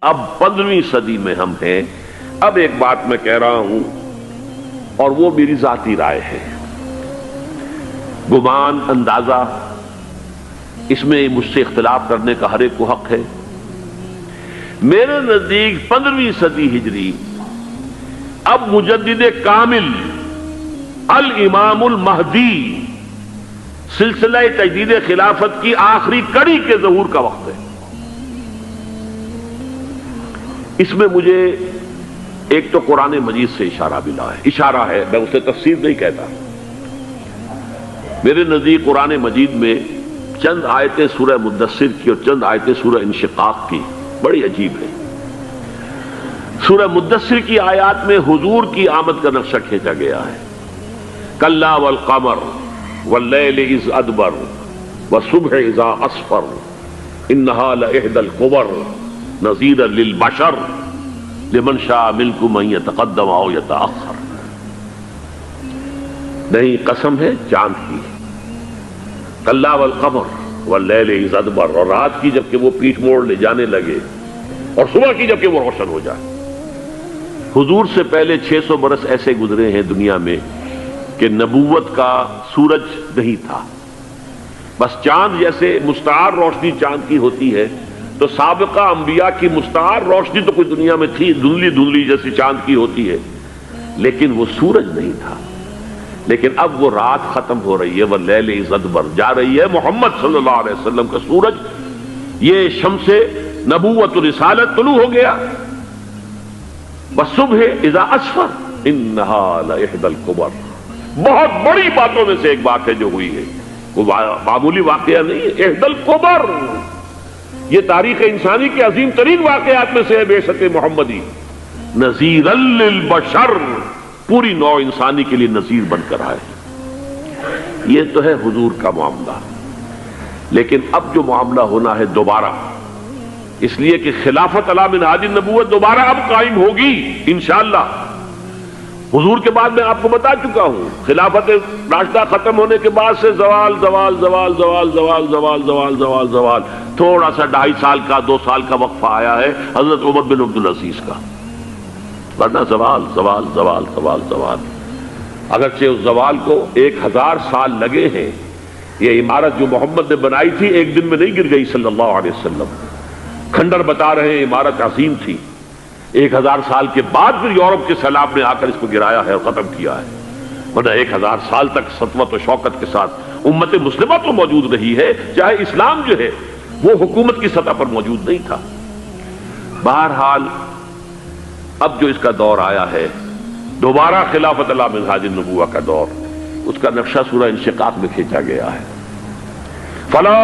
اب 15ویں صدی میں ہم ہیں۔ اب ایک بات میں کہہ رہا ہوں اور وہ میری ذاتی رائے ہے، گمان اندازہ اس میں مجھ سے اختلاف کرنے کا ہر ایک کو حق ہے۔ میرے نزدیک 15ویں صدی ہجری اب مجدد کامل الامام المہدی سلسلہ تجدید خلافت کی آخری کڑی کے ظہور کا وقت ہے۔ اس میں مجھے ایک تو قرآن مجید سے اشارہ ملا ہے، اشارہ ہے، میں اسے تفسیر نہیں کہتا۔ میرے نزدیک قرآن مجید میں چند آیتیں سورہ مدثر کی اور چند آیتیں سورہ انشقاق کی بڑی عجیب ہے۔ سورہ مدثر کی آیات میں حضور کی آمد کا نقشہ کھینچا گیا ہے، کلا والقمر واللیل اذ ادبر والصبح اذا اسفر انہا لإحدی الکبر نذیرا للبشر لمن شاء منکم ان یتقدم او یتأخر۔ نہیں، قسم ہے چاند کی، کلا والقمر واللیل اذ ادبر، اور رات کی جبکہ وہ پیٹھ موڑ لے جانے لگے اور صبح کی جبکہ وہ روشن ہو جائے۔ حضور سے پہلے 600 برس ایسے گزرے ہیں دنیا میں کہ نبوت کا سورج نہیں تھا، بس چاند جیسے مستعار روشنی چاند کی ہوتی ہے، تو سابقہ انبیاء کی مستعار روشنی تو کوئی دنیا میں تھی، دھندلی دھندلی جیسی چاند کی ہوتی ہے، لیکن وہ سورج نہیں تھا۔ لیکن اب وہ رات ختم ہو رہی ہے، واللیل اذ ادبر، جا رہی ہے محمد صلی اللہ علیہ وسلم کا سورج، یہ شمس نبوت و رسالت طلوع ہو گیا۔ والصبح اذا اسفر انہا لإحدی الکبر، بہت بڑی باتوں میں سے ایک بات ہے جو ہوئی ہے، وہ معمولی واقعہ نہیں ہے، احدی الکبر، یہ تاریخ انسانی کے عظیم ترین واقعات میں سے ہے بعثت محمدی، نذیرا للبشر، پوری نوع انسانی کے لیے نذیر بن کر آئے۔ یہ تو ہے حضور کا معاملہ، لیکن اب جو معاملہ ہونا ہے دوبارہ، اس لیے کہ خلافت علی منہاج النبوت دوبارہ اب قائم ہوگی انشاءاللہ۔ حضور کے بعد میں آپ کو بتا چکا ہوں، خلافت راشدہ ختم ہونے کے بعد سے زوال زوال زوال زوال زوال زوال زوال زوال زوال، تھوڑا سا 2.5 سال کا 2 سال کا وقفہ آیا ہے حضرت عمر بن عبدالعزیز کا، ورنہ زوال زوال زوال زوال زوال۔ اگرچہ اس زوال کو 1000 سال لگے ہیں، یہ عمارت جو محمد نے بنائی تھی ایک دن میں نہیں گر گئی صلی اللہ علیہ وسلم، کھنڈر بتا رہے ہیں عمارت عظیم تھی، 1000 سال کے بعد پھر یورپ کے سیلاب نے آ کر اس کو گرایا ہے اور ختم کیا ہے، ورنہ 1000 سال تک سطوت و شوکت کے ساتھ امت مسلمہ تو موجود رہی ہے، چاہے اسلام جو ہے وہ حکومت کی سطح پر موجود نہیں تھا۔ بہرحال اب جو اس کا دور آیا ہے دوبارہ خلافت علی منہاج النبوہ کا دور، اس کا نقشہ سورہ انشقاق میں کھینچا گیا ہے۔ فلا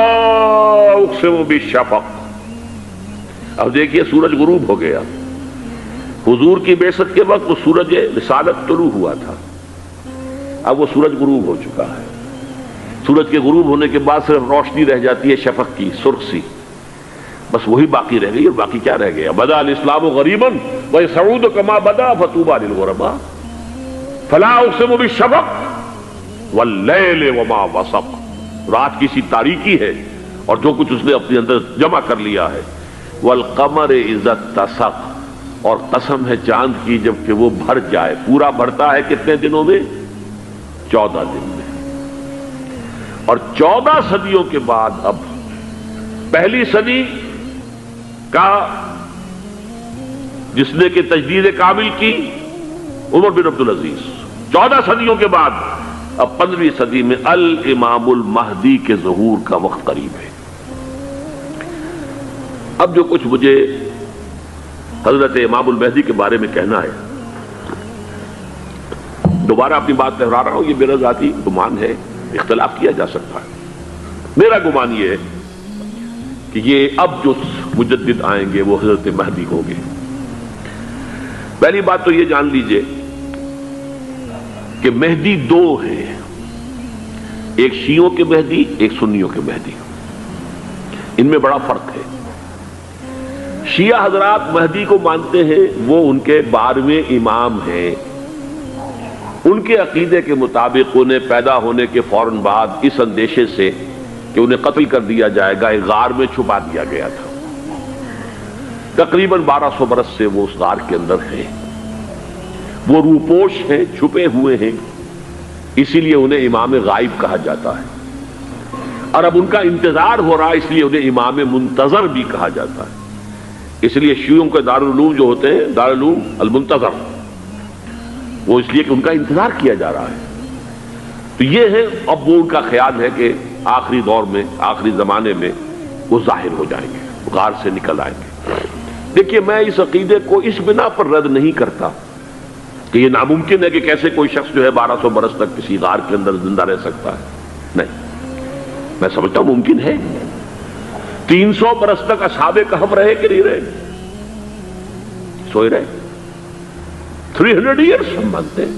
اقسم بالشفق، اب دیکھیے سورج غروب ہو گیا، حضور کی بعثت کے وقت وہ سورج رسالت طلوع ہوا تھا، اب وہ سورج غروب ہو چکا ہے۔ سورج کے غروب ہونے کے بعد صرف روشنی رہ جاتی ہے شفق کی، سرخ سی، بس وہی باقی رہ گئی، اور باقی کیا رہ گیا؟ بدا الاسلام غریبا ویسعود کما بدا فطوبی للغرباء، فلا اقسم بالشفق واللیل وما وسق، رات کی سی تاریکی ہے اور جو کچھ اس نے اپنے اندر جمع کر لیا ہے، والقمر اذا اتسق، اور قسم ہے چاند کی جب کہ وہ بھر جائے، پورا بھرتا ہے کتنے دنوں میں؟ 14 دن میں۔ اور 14 صدیوں کے بعد اب پہلی صدی کا جس نے کہ تجدید کامل کی عمر بن عبدالعزیز، 14 صدیوں کے بعد اب 15ویں صدی میں الامام المہدی کے ظہور کا وقت قریب ہے۔ اب جو کچھ مجھے حضرت امام المہدی کے بارے میں کہنا ہے، دوبارہ اپنی بات دہرا رہا ہوں، یہ میرا ذاتی گمان ہے، اختلاف کیا جا سکتا ہے۔ میرا گمان یہ ہے کہ یہ اب جو مجدد آئیں گے وہ حضرت مہدی ہوں گے۔ پہلی بات تو یہ جان لیجئے کہ مہدی 2 ہیں، ایک شیعوں کے مہدی، ایک سنیوں کے مہدی، ان میں بڑا فرق ہے۔ شیعہ حضرات مہدی کو مانتے ہیں، وہ ان کے 12ویں امام ہیں، ان کے عقیدے کے مطابق انہیں پیدا ہونے کے فوراً بعد اس اندیشے سے کہ انہیں قتل کر دیا جائے گا ایک غار میں چھپا دیا گیا تھا۔ تقریباً 1200 برس سے وہ اس غار کے اندر ہیں، وہ روپوش ہیں، چھپے ہوئے ہیں، اسی لیے انہیں امام غائب کہا جاتا ہے، اور اب ان کا انتظار ہو رہا ہے، اس لیے انہیں امام منتظر بھی کہا جاتا ہے۔ اس لیے شیعوں کے دارالعلوم جو ہوتے ہیں دارالعلوم المنتظر، وہ اس لیے کہ ان کا انتظار کیا جا رہا ہے۔ تو یہ ہے، اب وہ ان کا خیال ہے کہ آخری دور میں، آخری زمانے میں وہ ظاہر ہو جائیں گے، غار سے نکل آئیں گے۔ دیکھیے، میں اس عقیدے کو اس بنا پر رد نہیں کرتا کہ یہ ناممکن ہے کہ کیسے کوئی شخص جو ہے 1200 برس تک کسی غار کے اندر زندہ رہ سکتا ہے، نہیں، میں سمجھتا ہوں ممکن ہے۔ 300 برس تک اصحاب کہف رہے کہ نہیں رہے؟ سوئے رہے۔ 300 ایئرس ہم مانتے ہیں۔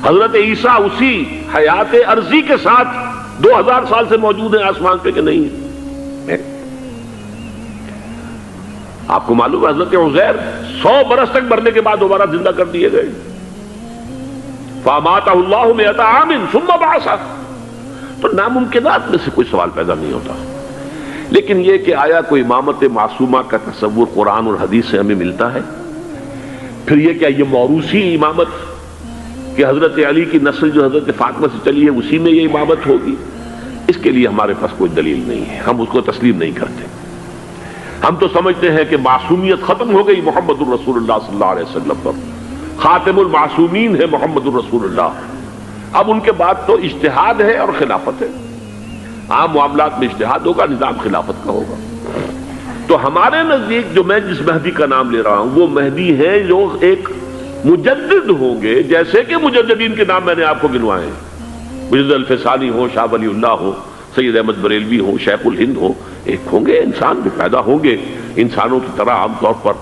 حضرت عیسیٰ اسی حیات عرضی کے ساتھ 2000 سال سے موجود ہیں آسمان پہ کہ نہیں ہے؟ آپ کو معلوم ہے حضرت عزیر 100 برس تک مرنے کے بعد دوبارہ زندہ کر دیے گئے۔ فَأَمَاتَهُ اللَّهُ مِئَةَ عَامٍ ثُمَّ بَعَثَهُ۔ تو ناممکنات میں سے کوئی سوال پیدا نہیں ہوتا، لیکن یہ کہ آیا کوئی امامت معصومہ کا تصور قرآن اور حدیث سے ہمیں ملتا ہے؟ پھر یہ کیا یہ موروثی امامت کہ حضرت علی کی نسل جو حضرت فاطمہ سے چلی ہے اسی میں یہ امامت ہوگی؟ اس کے لیے ہمارے پاس کوئی دلیل نہیں ہے، ہم اس کو تسلیم نہیں کرتے۔ ہم تو سمجھتے ہیں کہ معصومیت ختم ہو گئی محمد الرسول اللہ صلی اللہ علیہ وسلم پر، خاتم المعصومین ہے محمد الرسول اللہ۔ اب ان کے بعد تو اجتہاد ہے اور خلافت ہے، عام معاملات میں اجتہاد ہوگا، نظام خلافت کا ہوگا۔ تو ہمارے نزدیک جو میں جس مہدی کا نام لے رہا ہوں وہ مہدی ہے جو ایک مجدد ہوں گے، جیسے کہ مجددین کے نام میں نے آپ کو گنوائے ہیں، مجدد الفسانی ہو، شاہ ولی اللہ ہو، سید احمد بریلوی ہو، شیخ الہند ہو، ایک ہوں گے انسان جو پیدا ہوں گے انسانوں کی طرح، عام طور پر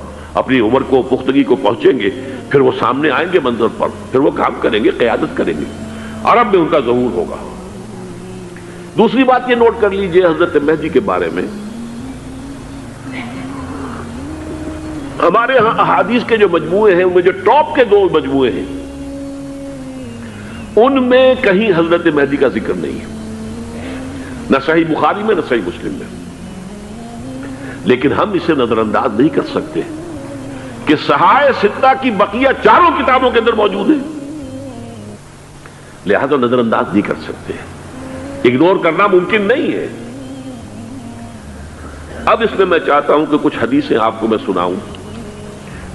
اپنی عمر کو، پختگی کو پہنچیں گے، پھر وہ سامنے آئیں گے منظر پر، پھر وہ کام کریں گے، قیادت کریں گے، عرب میں ان کا ظہور ہوگا۔ دوسری بات یہ نوٹ کر لیجئے حضرت مہدی کے بارے میں، ہمارے ہاں احادیث کے جو مجموعے ہیں ان میں جو ٹاپ کے 2 مجموعے ہیں ان میں کہیں حضرت مہدی کا ذکر نہیں ہے، نہ صحیح بخاری میں نہ صحیح مسلم میں، لیکن ہم اسے نظر انداز نہیں کر سکتے کہ صحائح ستہ کی بقیہ 4 کتابوں کے اندر موجود ہے، لہذا نظر انداز نہیں کر سکتے، اگنور کرنا ممکن نہیں ہے۔ اب اس میں میں چاہتا ہوں کہ کچھ حدیثیں آپ کو میں سناؤں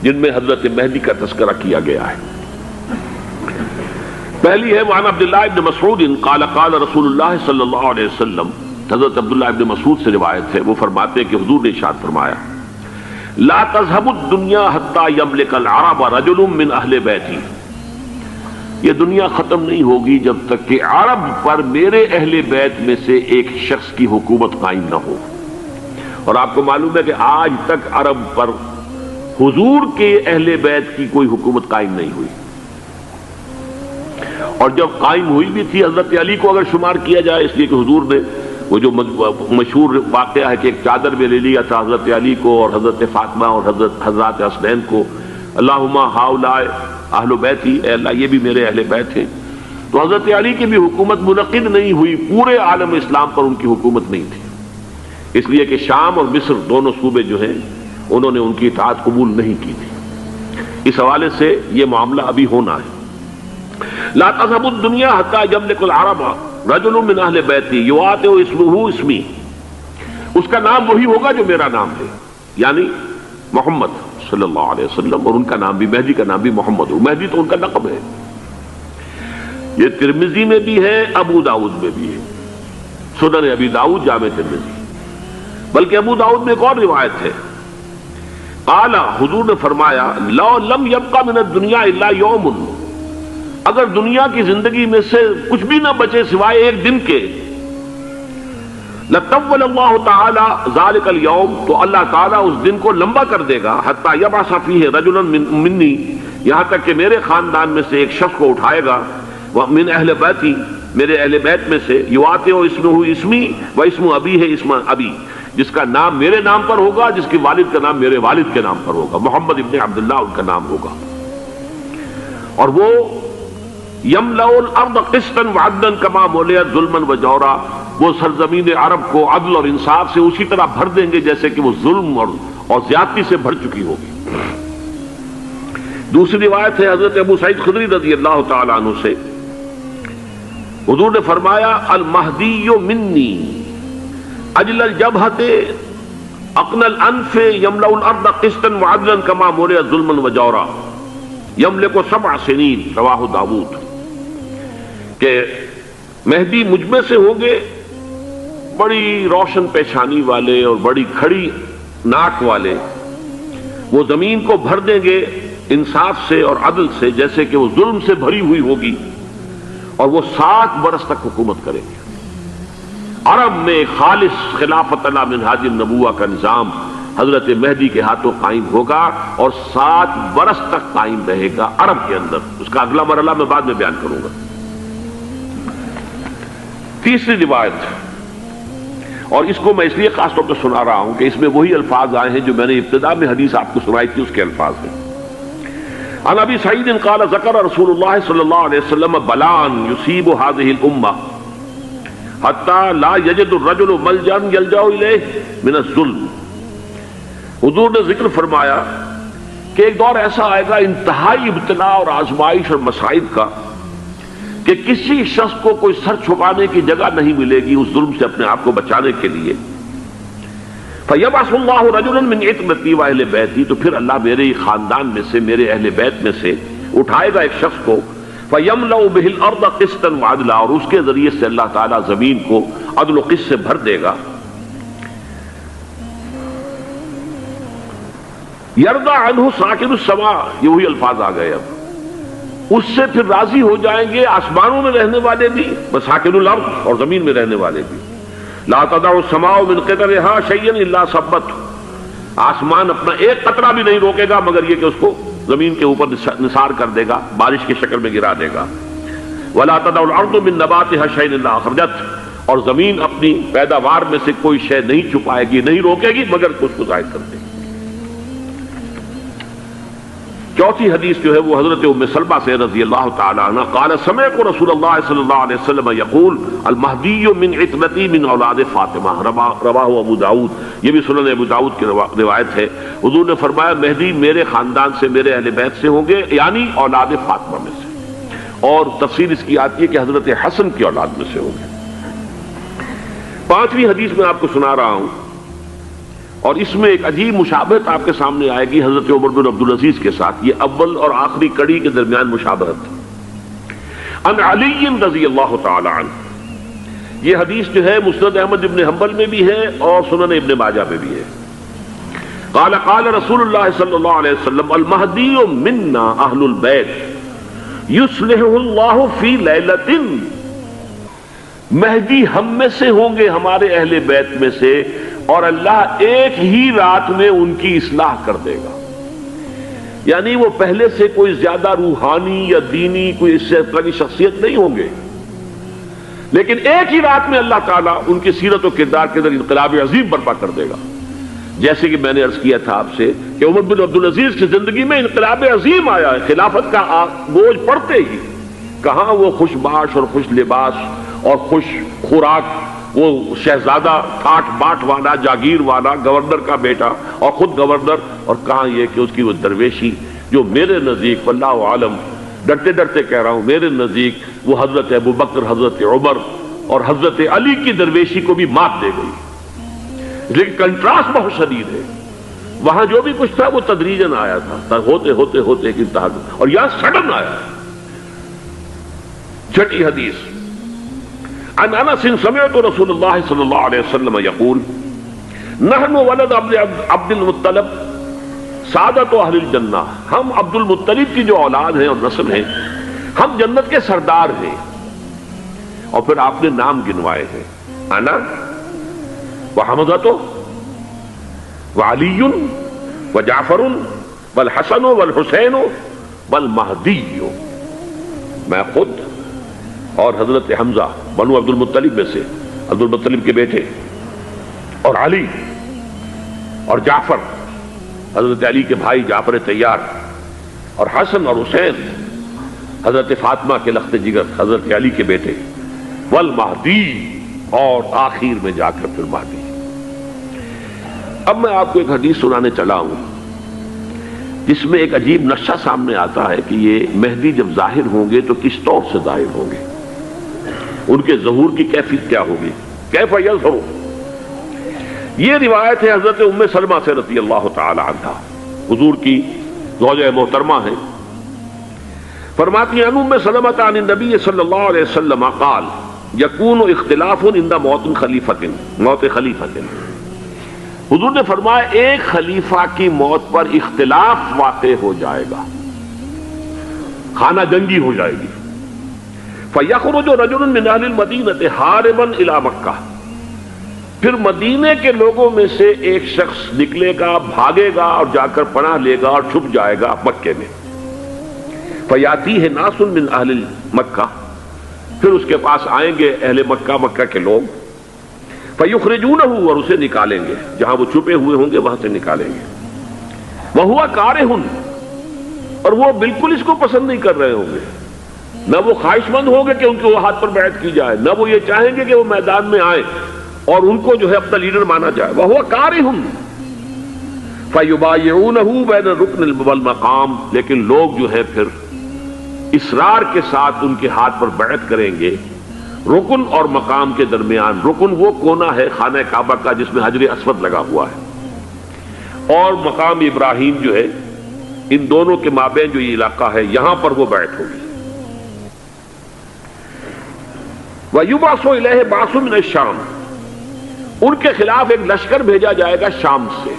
جن میں حضرت مہدی کا تذکرہ کیا گیا ہے۔ پہلی ہے وعن عبداللہ ابن مسعود قال قال رسول اللہ صلی اللہ علیہ وسلم، حضرت عبداللہ ابن مسعود سے روایت ہے، وہ فرماتے ہیں کہ حضور نے ارشاد فرمایا لا تذهب الدنيا حتى يملك العرب رجل من اہل بیتی، یہ دنیا ختم نہیں ہوگی جب تک کہ عرب پر میرے اہل بیت میں سے ایک شخص کی حکومت قائم نہ ہو۔ اور آپ کو معلوم ہے کہ آج تک عرب پر حضور کے اہل بیت کی کوئی حکومت قائم نہیں ہوئی، اور جب قائم ہوئی بھی تھی حضرت علی کو اگر شمار کیا جائے، اس لیے کہ حضور نے وہ جو مشہور واقعہ ہے کہ ایک چادر میں لے لیا تھا حضرت علی کو اور حضرت فاطمہ اور حضرت حسنین کو، اللہم ہؤلاء اہل بیتی، اے اللہ یہ بھی میرے اہل بیت ہیں، تو حضرت علی کی بھی حکومت منعقد نہیں ہوئی، پورے عالم اسلام پر ان کی حکومت نہیں تھی، اس لیے کہ شام اور مصر دونوں صوبے جو ہیں انہوں نے ان کی اطاعت قبول نہیں کی تھی۔ اس حوالے سے یہ معاملہ ابھی ہونا ہے۔ لا تذهب الدنيا حتى يملك العرب رجل من اہل بیتی یواطئ اسمہ اسمی، اس کا نام وہی ہوگا جو میرا نام ہے، یعنی محمد صلی اللہ علیہ وسلم، اور ان کا نام بھی مہدی کا نام بھی محمد ہو، مہدی تو ان کا لقب ہے۔ یہ ترمذی میں بھی ہے، ابو داؤد میں بھی ہے، سنن ابی داؤد، جامع ترمذی، بلکہ ابو داؤد میں ایک اور روایت ہے، قال حضور نے فرمایا لو لم يبقى من الدنيا الا يوم، اگر دنیا کی زندگی میں سے کچھ بھی نہ بچے سوائے ایک دن کے، لطول اللہ تعالی ذلك اليوم، تو اللہ تعالیٰ اس دن کو لمبا کر دے گا، حتی یبعث فیہ رجلا منی، یہاں تک کہ میرے خاندان میں سے ایک شخص کو اٹھائے گا، من اہل بیتی، میرے اہل بیت میں سے، یواطئ اسمہ اسمی و اسم ابی ہے اسم ابی، جس کا نام میرے نام پر ہوگا، جس کی والد کا نام میرے والد کے نام پر ہوگا، محمد ابن عبداللہ ان کا نام ہوگا، اور وہ یملأ الارض قسطا وعدلا کما ملئت ظلما وجورا، وہ سرزمین عرب کو عدل اور انصاف سے اسی طرح بھر دیں گے جیسے کہ وہ ظلم اور زیادتی سے بھر چکی ہوگی۔ دوسری روایت ہے حضرت ابو سعید خدری رضی اللہ تعالی عنہ سے، حضور نے فرمایا المہدی منی اجل الجبہۃ اقن الانف یملأ الارض قسطا وعدلا کما ملئت ظلما وجورا یملک 7 سنین، رواہ داؤد، کہ مہدی مجھ میں سے ہوں گے بڑی روشن پیشانی والے اور بڑی کھڑی ناک والے، وہ زمین کو بھر دیں گے انصاف سے اور عدل سے جیسے کہ وہ ظلم سے بھری ہوئی ہوگی، اور وہ 7 برس تک حکومت کریں گے۔ عرب میں خالص خلافت علی منہاج النبوہ کا نظام حضرت مہدی کے ہاتھوں قائم ہوگا اور 7 برس تک قائم رہے گا عرب کے اندر۔ اس کا اگلا مرحلہ میں بعد میں بیان کروں گا۔ تیسری روایت، اور اس کو میں اس لیے خاص طور پہ سنا رہا ہوں کہ اس میں وہی الفاظ آئے ہیں جو میں نے ابتدا میں حدیث آپ کو سنائی تھی، اس کے الفاظ ہیں۔ عن ابی سعید قال ذکر رسول اللہ صلی اللہ علیہ وسلم بلاء یصیب هذه الامہ حتی لا یجد الرجل ملجا یلجا الیہ من الظلم۔ حضور نے ذکر فرمایا کہ ایک دور ایسا آئے گا انتہائی ابتلا اور آزمائش اور مصائب کا کہ کسی شخص کو کوئی سر چھپانے کی جگہ نہیں ملے گی اس ظلم سے اپنے آپ کو بچانے کے لیے۔ فَيَبْعَثُ اللَّهُ رَجُلًا مِنْ عِتْرَتِي وَأَهْلِ بَيْتِي، تو پھر اللہ میرے خاندان میں سے، میرے اہل بیت میں سے اٹھائے گا ایک شخص کو، فَيَمْلَأُ بِهِ الْأَرْضَ قِسْطًا وَعَدْلًا، اور اس کے ذریعے سے اللہ تعالیٰ زمین کو عدل و قسط سے بھر دے گا۔ یرضى عنہ ساکن السماء، یہ وہی الفاظ آ گئے، اب اس سے پھر راضی ہو جائیں گے آسمانوں میں رہنے والے بھی، وساکن الارض، اور زمین میں رہنے والے بھی۔ لا تدع السماء من قطرها شيئا الا ثبته، آسمان اپنا ایک قطرہ بھی نہیں روکے گا مگر یہ کہ اس کو زمین کے اوپر نثار کر دے گا، بارش کی شکل میں گرا دے گا۔ ولا تدع الارض من نباتها شيئا الا اخرجته، اور زمین اپنی پیداوار میں سے کوئی شے نہیں چھپائے گی، نہیں روکے گی مگر اس کو ظاہر کر دے گی۔ چوتھی حدیث جو ہے وہ حضرت ام سلمہ سے رضی اللہ تعالی عنہ قال سمعت رسول اللہ صلی اللہ علیہ وسلم یقول المہدی من عترتی من اولاد فاطمہ، رواہ ابو داؤد، یہ بھی سنن ابو داؤد کی روایت ہے۔ حضور نے فرمایا مہدی میرے خاندان سے، میرے اہل بیت سے ہوں گے، یعنی اولاد فاطمہ میں سے، اور تفسیر اس کی آتی ہے کہ حضرت حسن کی اولاد میں سے ہوں گے۔ پانچویں حدیث میں آپ کو سنا رہا ہوں، اور اس میں ایک عجیب مشابہت آپ کے سامنے آئے گی حضرت عمر بن عبدالعزیز کے ساتھ، یہ اول اور آخری کڑی کے درمیان مشابہت۔ عن علی رضی اللہ تعالی عنہ، یہ حدیث جو ہے مسند احمد ابن حنبل میں بھی ہے اور سنن ابن ماجہ میں بھی ہے۔ قال قال رسول اللہ صلی اللہ علیہ وسلم المہدی منا اہل البیت یصلحہ اللہ فی لیلۃ، مہدی ہم میں سے ہوں گے، ہمارے اہل بیت میں سے، اور اللہ ایک ہی رات میں ان کی اصلاح کر دے گا۔ یعنی وہ پہلے سے کوئی زیادہ روحانی یا دینی کوئی اس طرح کی شخصیت نہیں ہوں گے، لیکن ایک ہی رات میں اللہ تعالیٰ ان کی سیرت و کردار کے اندر انقلاب عظیم برپا کر دے گا۔ جیسے کہ میں نے عرض کیا تھا آپ سے کہ عمر بن عبدالعزیز کی زندگی میں انقلاب عظیم آیا ہے، خلافت کا بوجھ پڑتے ہی کہاں وہ خوش باش اور خوش لباس اور خوش خوراک، وہ شہزادہ ٹھاٹ باٹ والا، جاگیر والا، گورنر کا بیٹا اور خود گورنر، اور کہاں یہ کہ اس کی وہ درویشی جو میرے نزدیک واللہ عالم، ڈرتے ڈرتے کہہ رہا ہوں، میرے نزدیک وہ حضرت ابو بکر، حضرت عمر اور حضرت علی کی درویشی کو بھی مات دے گئی۔ لیکن کنٹراسٹ بہت شدید ہے، وہاں جو بھی کچھ تھا وہ تدریجاً آیا تھا، ہوتے ہوتے ہوتے ایک انتہا، اور یہاں سڈن آیا۔ چھٹی حدیث، عن انس سمعت رسول اللہ صلی اللہ علیہ وسلم یقول نحن ولد عبد المطلب سعادت اہل الجنہ، ہم عبد المطلب کی جو اولاد ہیں اور نسل ہیں، ہم جنت کے سردار ہیں۔ اور پھر آپ نے نام گنوائے ہیں، انا وحمزۃ وعلی وجعفر والحسن والحسین والمہدی، میں خود اور حضرت حمزہ بنو عبد المطلب میں سے، عبد المطلب کے بیٹے، اور علی اور جعفر حضرت علی کے بھائی جعفر طیار، اور حسن اور حسین حضرت فاطمہ کے لخت جگر حضرت علی کے بیٹے، والمہدی، اور آخر میں جا کر پھر مہدی۔ اب میں آپ کو ایک حدیث سنانے چلا ہوں جس میں ایک عجیب نقشہ سامنے آتا ہے کہ یہ مہدی جب ظاہر ہوں گے تو کس طور سے ظاہر ہوں گے، ان کے ظہور کی کیفیت کیا ہوگی، کیف یظہر۔ یہ روایت ہے حضرت ام سلمہ سے رضی اللہ تعالی عنہا، حضور کی زوجہ محترمہ ہیں، فرماتی ہیں ام سلمہ عن النبی صلی اللہ علیہ وسلم قال یکون اختلاف عند موت خلیفۃ۔ حضور نے فرمایا ایک خلیفہ کی موت پر اختلاف واقع ہو جائے گا، خانہ جنگی ہو جائے گی۔ فَيَخْرُجُ رَجُلٌ مِّنْ أَهْلِ الْمَدِينَةِ حَارِبًا إِلَى مَكَّةَ، پھر مدینے کے لوگوں میں سے ایک شخص نکلے گا، بھاگے گا اور جا کر پناہ لے گا اور چھپ جائے گا مکے میں۔ فَيَأْتِيهِ نَاسٌ مِّنْ أَهْلِ مَكَّةِ، پھر اس کے پاس آئیں گے اہل مکہ، مکہ کے لوگ، فَيُخْرِجُونَهُ، اور اسے نکالیں گے، جہاں وہ چھپے ہوئے ہوں گے وہاں سے نکالیں گے۔ وَهُوَ كَارِهٌ، اور وہ بالکل اس کو پسند نہیں کر رہے ہوں گے، نہ وہ خواہش مند ہوں گے کہ ان کے ہاتھ پر بیعت کی جائے، نہ وہ یہ چاہیں گے کہ وہ میدان میں آئیں اور ان کو جو ہے اپنا لیڈر مانا جائے۔ وَهُوَ كَارِهٌ فَيُبَايِعُونَهُ بَيْنَ الرُّكْنِ وَالْمَقَامِ، لیکن لوگ جو ہے پھر اصرار کے ساتھ ان کے ہاتھ پر بیعت کریں گے رکن اور مقام کے درمیان۔ رکن وہ کونا ہے خانہ کعبہ کا جس میں حجر اسود لگا ہوا ہے، اور مقام ابراہیم جو ہے، ان دونوں کے مابین جو یہ علاقہ ہے یہاں پر وہ بیعت ہوگی۔ وَيُبْعَثُ إِلَيْهِ بَعْثٌ مِّنَ الشَّامِ، ان کے خلاف ایک لشکر بھیجا جائے گا شام سے۔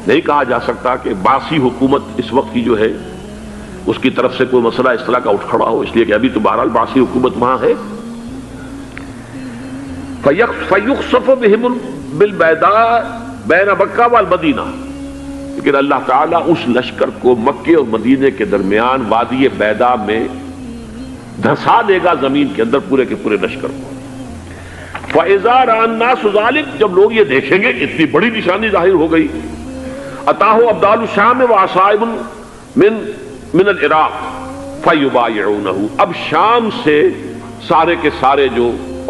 نہیں کہا جا سکتا کہ باسی حکومت اس وقت کی جو ہے اس کی طرف سے کوئی مسئلہ اس طرح کا اٹھ کھڑا ہو، اس لیے کہ ابھی تو بہرحال باسی حکومت وہاں ہے۔ فَيُخْسَفُ بِهِمُ بِالْبَيْضَاءِ بَيْنَ مَكَّةَ وَالْمَدِينَةِ، لیکن اللہ تعالیٰ اس لشکر کو مکے اور مدینے کے درمیان وادی بیضاء میں دھسا دے گا، زمین کے اندر پورے کے پورے لشکر کو۔ فَإِذَا رَأَى النَّاسُ ذَلِكَ، جب لوگ یہ دیکھیں گے کہ اتنی بڑی نشانی ظاہر ہو گئی، أَتَاهُ أَبْدَالُ الشَّامِ وَعَصَائِبٌ من العراق فَيُبَايِعُونَهُ، اب شام سے سارے کے سارے جو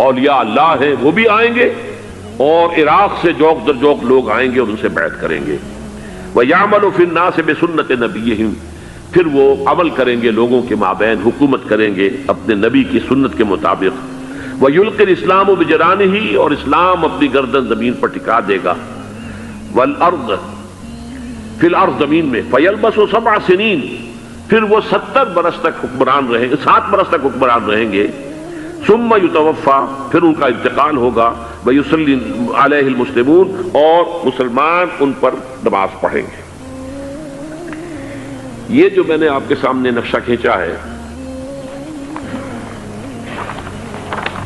اولیاء اللہ ہیں وہ بھی آئیں گے، اور عراق سے جوق در جوق لوگ آئیں گے اور ان سے بیعت کریں گے۔ وَيَعْمَلُ فِي النَّاسِ بِسُنَّةِ نَبِيِّهِمْ، پھر وہ عمل کریں گے لوگوں کے مابین، حکومت کریں گے اپنے نبی کی سنت کے مطابق۔ وَيُلْقِي الْإِسْلَامُ بِجَرَانِهِ، اور اسلام اپنی گردن زمین پر ٹکا دے گا۔ وَالْأَرْض فِي الْأَرْض، زمین میں۔ فَيَلْبَسُ 7 سنین، پھر وہ 70 برس تک حکمران رہیں گے، 7 برس تک حکمران رہیں گے۔ ثم یتوفا، پھر ان کا انتقال ہوگا۔ ویصلی علیہ المسلمون، اور مسلمان ان پر نماز پڑھیں گے۔ یہ جو میں نے آپ کے سامنے نقشہ کھینچا ہے،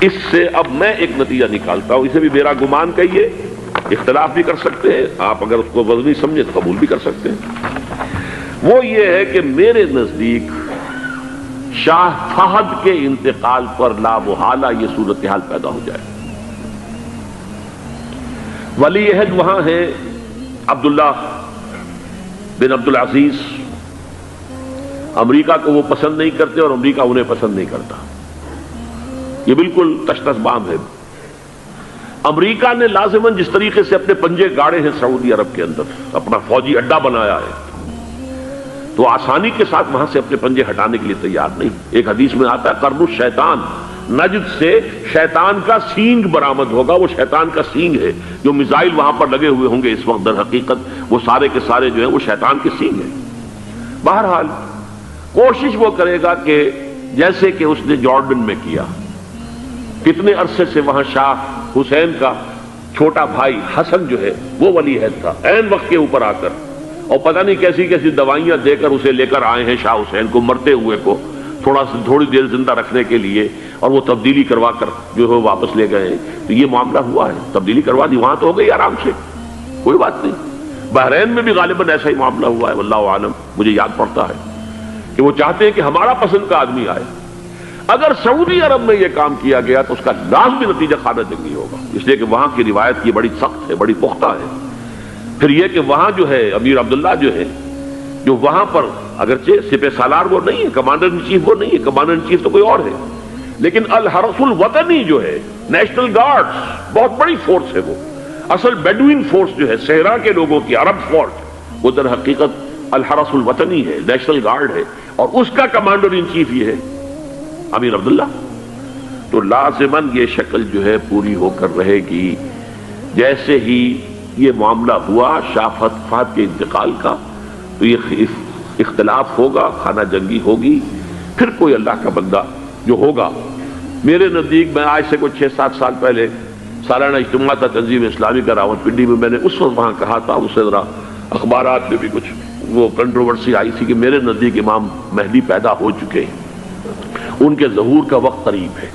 اس سے اب میں ایک نتیجہ نکالتا ہوں، اسے بھی میرا گمان کہیے، اختلاف بھی کر سکتے ہیں آپ، اگر اس کو وزنی سمجھے تو قبول بھی کر سکتے ہیں۔ وہ یہ ہے کہ میرے نزدیک شاہ فہد کے انتقال پر لا محالہ یہ صورتحال پیدا ہو جائے۔ ولی عہد وہاں ہے عبداللہ بن عبدالعزیز، امریکہ کو وہ پسند نہیں کرتے اور امریکہ انہیں پسند نہیں کرتا، یہ بالکل تش تش بام ہے۔ امریکہ نے لازماً جس طریقے سے اپنے پنجے گاڑے ہیں سعودی عرب کے اندر، اپنا فوجی اڈا بنایا ہے، تو آسانی کے ساتھ وہاں سے اپنے پنجے ہٹانے کے لیے تیار نہیں۔ ایک حدیث میں آتا ہے قرن الشیطان، نجد سے شیطان کا سینگ برآمد ہوگا، وہ شیطان کا سینگ ہے، جو میزائل وہاں پر لگے ہوئے ہوں گے اس وقت، در حقیقت وہ سارے کے سارے جو ہیں وہ شیطان کے سینگ ہیں۔ بہرحال کوشش وہ کرے گا کہ جیسے کہ اس نے جارڈن میں کیا، کتنے عرصے سے وہاں شاہ حسین کا چھوٹا بھائی حسن جو ہے وہ ولی عہد تھا، عین وقت کے اوپر آ کر، اور پتہ نہیں کیسی کیسی دوائیاں دے کر اسے لے کر آئے ہیں شاہ حسین کو، مرتے ہوئے کو تھوڑی دیر زندہ رکھنے کے لیے، اور وہ تبدیلی کروا کر جو ہے واپس لے گئے ہیں۔ تو یہ معاملہ ہوا ہے، تبدیلی کروا دی، وہاں تو ہو گئی آرام سے، کوئی بات نہیں۔ بحرین میں بھی غالباً ایسا ہی معاملہ ہوا ہے، واللہ عالم، مجھے یاد پڑتا ہے کہ وہ چاہتے ہیں کہ ہمارا پسند کا آدمی آئے۔ اگر سعودی عرب میں یہ کام کیا گیا تو اس کا لازمی نتیجہ خانہ جنگی ہوگا، اس لیے کہ وہاں کی روایت یہ بڑی سخت ہے، بڑی پختہ ہے۔ پھر یہ کہ وہاں جو ہے امیر عبداللہ جو ہے، جو وہاں پر اگرچہ سپہ سالار وہ نہیں ہے، کمانڈر ان چیف وہ نہیں ہے، کمانڈر ان چیف تو کوئی اور ہے، لیکن الحرس الوطنی جو ہے، نیشنل گارڈز، بہت بڑی فورس ہے وہ۔ اصل بیڈوین فورس جو ہے صحرا کے لوگوں کی عرب فورس، وہ در حقیقت الحرس الوطنی ہے، نیشنل گارڈ ہے، اور اس کا کمانڈر ان چیف یہ ہے امیر عبداللہ۔ تو لازماً یہ شکل جو ہے پوری ہو کر رہے گی۔ جیسے ہی یہ معاملہ ہوا شاہ فہد کے انتقال کا، تو یہ اختلاف ہوگا، خانہ جنگی ہوگی، پھر کوئی اللہ کا بندہ جو ہوگا۔ میرے نزدیک، میں آج سے کوئی 6-7 سال پہلے سالانہ اجتماع تھا تنظیم اسلامی کا راولپنڈی میں، میں نے اس وقت وہاں کہا تھا، اس سے ذرا اخبارات میں بھی کچھ وہ کنٹروورسی آئی تھی کہ میرے نزدیک امام مہدی پیدا ہو چکے ہیں، ان کے ظہور کا وقت قریب ہے۔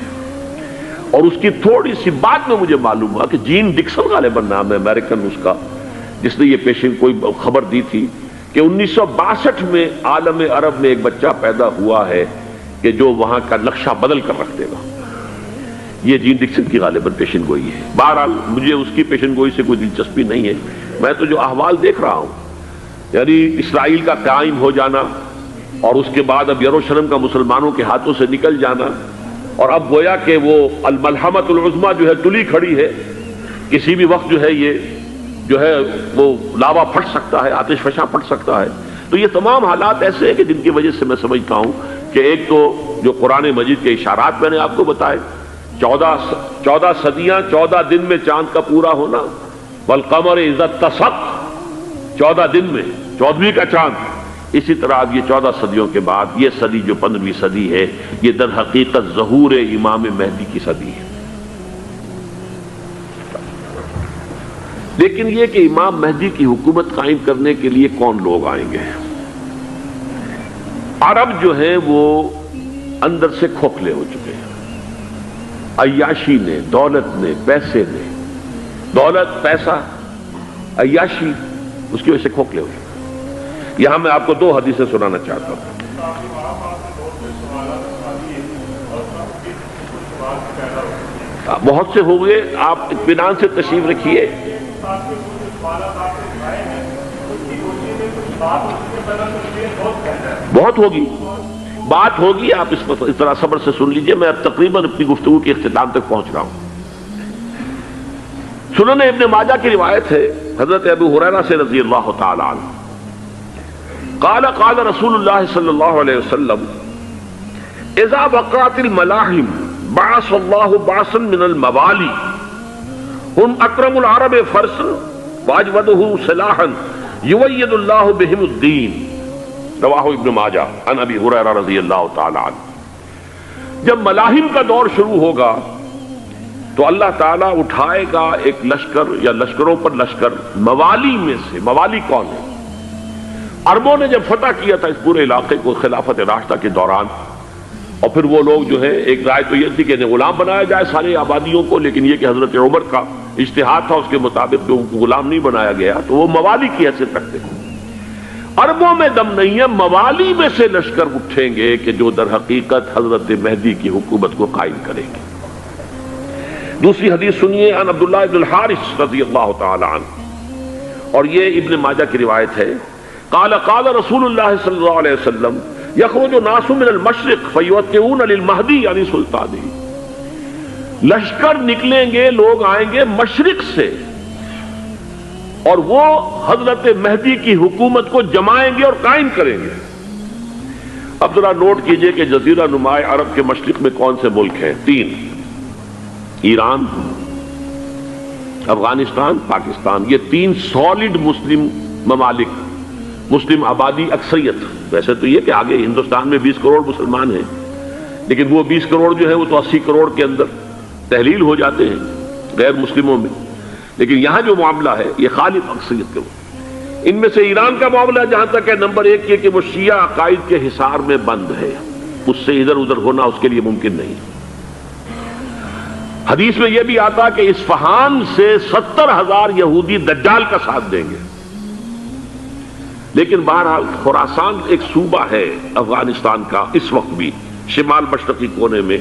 اور اس کی تھوڑی سی بات میں مجھے معلوم ہوا کہ جین ڈکسن غالباً نام ہے امریکن اس کا، جس نے یہ پیشن کوئی خبر دی تھی کہ 1962 میں عالم عرب میں ایک بچہ پیدا ہوا ہے کہ جو وہاں کا نقشہ بدل کر رکھ دے گا۔ یہ جین ڈکسن کی غالباً پیشن گوئی ہے۔ بہرحال مجھے اس کی پیشن گوئی سے کوئی دلچسپی نہیں ہے، میں تو جو احوال دیکھ رہا ہوں، یعنی اسرائیل کا قائم ہو جانا، اور اس کے بعد اب یروشلم کا مسلمانوں کے ہاتھوں سے نکل جانا، اور اب گویا کہ وہ الملحمۃ العظمیٰ جو ہے تلی کھڑی ہے، کسی بھی وقت جو ہے یہ جو ہے وہ لاوا پھٹ سکتا ہے، آتش فشاں پھٹ سکتا ہے۔ تو یہ تمام حالات ایسے ہیں کہ جن کی وجہ سے میں سمجھتا ہوں کہ ایک تو جو قرآن مجید کے اشارات میں نے آپ کو بتائے، 14 صدیاں 14 دن میں چاند کا پورا ہونا، والقمر اذا اتسق، 14 دن میں 14ویں کا چاند۔ اسی طرح اب یہ 14 صدیوں کے بعد یہ صدی جو 15ویں صدی ہے، یہ در حقیقت ظہور امام مہدی کی صدی ہے۔ لیکن یہ کہ امام مہدی کی حکومت قائم کرنے کے لیے کون لوگ آئیں گے؟ عرب جو ہیں وہ اندر سے کھوکھلے ہو چکے ہیں، عیاشی نے، دولت نے، پیسے نے، دولت، پیسہ، عیاشی، اس کی وجہ سے کھوکھلے ہو چکے ہیں۔ یہاں میں آپ کو 2 حدیثیں سنانا چاہتا ہوں۔ بہت سے ہو گئے، آپ اطمینان سے تشریف رکھیے۔ بہت ہوگی، بات ہوگی، آپ اس طرح صبر سے سن لیجئے۔ میں اب تقریباً اپنی گفتگو کے اختتام تک پہنچ رہا ہوں۔ سنن ابن ماجہ کی روایت ہے حضرت ابو ہریرہ سے رضی اللہ تعالی عنہ، قال قال رسول اللہ صلی اللہ علیہ وسلم اذا وقعت الملاحم بعث اللہ بعثا من الموالی ہم اکرم العرب فرسا واجودہ سلاحا یوید اللہ بہم الدین، رواہ ابن ماجہ عن ابی ہریرہ رضی اللہ تعالی عنہ۔ جب ملاحم کا دور شروع ہوگا تو اللہ تعالیٰ اٹھائے گا ایک لشکر یا لشکروں پر لشکر موالی میں سے۔ موالی کون ہے؟ عربوں نے جب فتح کیا تھا اس پورے علاقے کو خلافت راشدہ کے دوران، اور پھر وہ لوگ جو ہے، ایک رائے تو یہ تھی کہ انہیں غلام بنایا جائے سارے آبادیوں کو، لیکن یہ کہ حضرت عمر کا اجتہاد تھا، اس کے مطابق جو ان کو غلام نہیں بنایا گیا، تو وہ موالی کی حیثیت رکھتے ہیں۔ عربوں میں دم نہیں ہے، موالی میں سے لشکر اٹھیں گے کہ جو در حقیقت حضرت مہدی کی حکومت کو قائم کریں گے۔ دوسری حدیث سنیے، عن عبداللہ ابن الحارث رضی اللہ تعالی عنہ، اور یہ ابن ماجہ کی روایت ہے، قال قال رسول اللہ صلی اللہ علیہ وسلم یخرج ناس من المشرق فیوطئون للمہدی یعنی سلطانی، لشکر نکلیں گے، لوگ آئیں گے مشرق سے، اور وہ حضرت مہدی کی حکومت کو جمائیں گے اور قائم کریں گے۔ اب ذرا نوٹ کیجئے کہ جزیرہ نما عرب کے مشرق میں کون سے ملک ہیں؟ 3، ایران، افغانستان، پاکستان۔ یہ 3 سالڈ مسلم ممالک، مسلم آبادی اکثریت۔ ویسے تو یہ کہ آگے ہندوستان میں 20 کروڑ مسلمان ہیں، لیکن وہ 20 کروڑ جو ہے وہ تو 80 کروڑ کے اندر تحلیل ہو جاتے ہیں غیر مسلموں میں، لیکن یہاں جو معاملہ ہے یہ خالص اکثریت کے۔ ان میں سے ایران کا معاملہ جہاں تک ہے، نمبر 1 یہ کہ وہ شیعہ عقائد کے حصار میں بند ہے، اس سے ادھر ادھر ہونا اس کے لیے ممکن نہیں۔ حدیث میں یہ بھی آتا کہ اصفہان سے 70,000 یہودی دجال کا ساتھ دیں گے۔ لیکن بہرحال خراسان ایک صوبہ ہے افغانستان کا اس وقت بھی، شمال مشرقی کونے میں،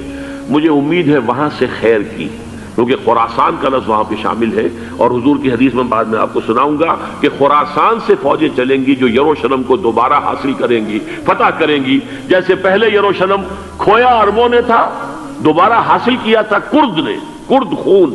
مجھے امید ہے وہاں سے خیر کی، کیونکہ خراسان کا لفظ وہاں پہ شامل ہے، اور حضور کی حدیث میں بعد میں آپ کو سناؤں گا کہ خراسان سے فوجیں چلیں گی جو یروشلم کو دوبارہ حاصل کریں گی، فتح کریں گی۔ جیسے پہلے یروشلم کھویا عربوں نے تھا، دوبارہ حاصل کیا تھا کرد نے، کرد خون،